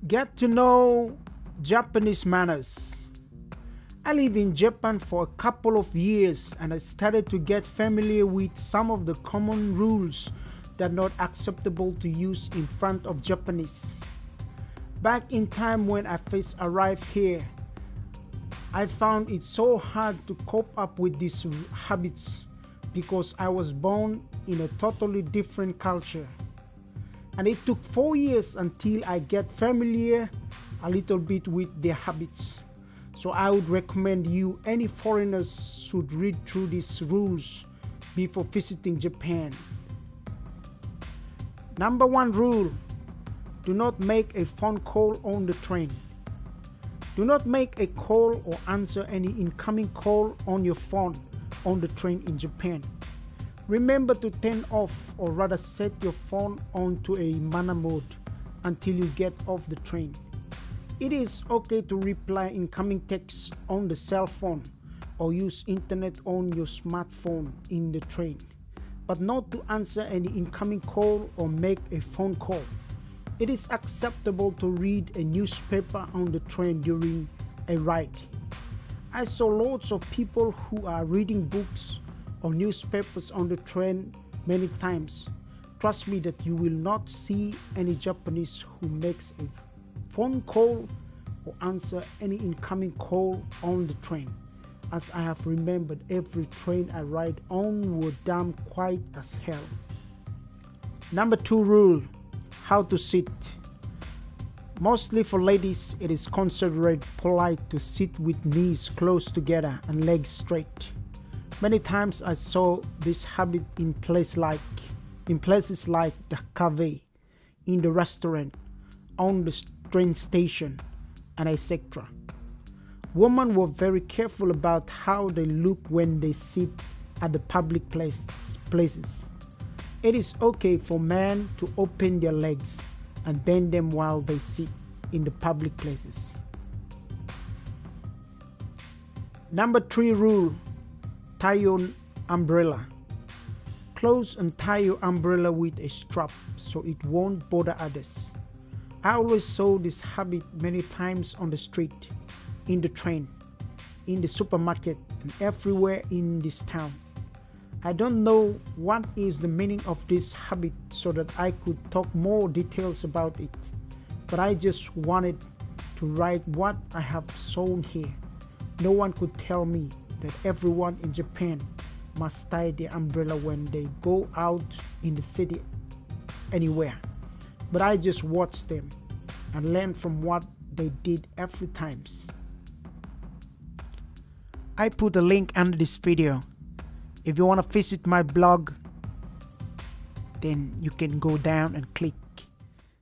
Get to know Japanese manners. I lived in Japan for a couple of years and I started to get familiar with some of the common rules that are not acceptable to use in front of Japanese. Back in time when I first arrived here, I found it so hard to cope up with these habits because I was born in a totally different culture. And it took 4 years until I get familiar a little bit with their habits. So I would recommend you, any foreigners should read through these rules before visiting Japan. Number 1 rule: do not make a phone call on the train. Do not make a call or answer any incoming call on your phone on the train in Japan. Remember to turn off, or rather set your phone onto a manner mode until you get off the train. It is okay to reply incoming texts on the cell phone or use internet on your smartphone in the train, but not to answer any incoming call or make a phone call. It is acceptable to read a newspaper on the train during a ride. I saw lots of people who are reading books or newspapers on the train many times. Trust me that you will not see any Japanese who makes a phone call or answer any incoming call on the train, as I have remembered every train I ride on were damn quiet as hell. Number 2 rule: how to sit. Mostly for ladies, it is considered polite to sit with knees close together and legs straight. Many times I saw this habit in places like the cafe, in the restaurant, on the train station, and etc. Women were very careful about how they look when they sit at the public places. It is okay for men to open their legs and bend them while they sit in the public places. Number 3 rule: tie your umbrella. Close and tie your umbrella with a strap so it won't bother others. I always saw this habit many times on the street, in the train, in the supermarket, and everywhere in this town. I don't know what is the meaning of this habit so that I could talk more details about it, but I just wanted to write what I have shown here. No one could tell me that everyone in Japan must tie their umbrella when they go out in the city anywhere, but I just watched them and learned from what they did every times. I put a link under this video. If you want to visit my blog, then you can go down and click.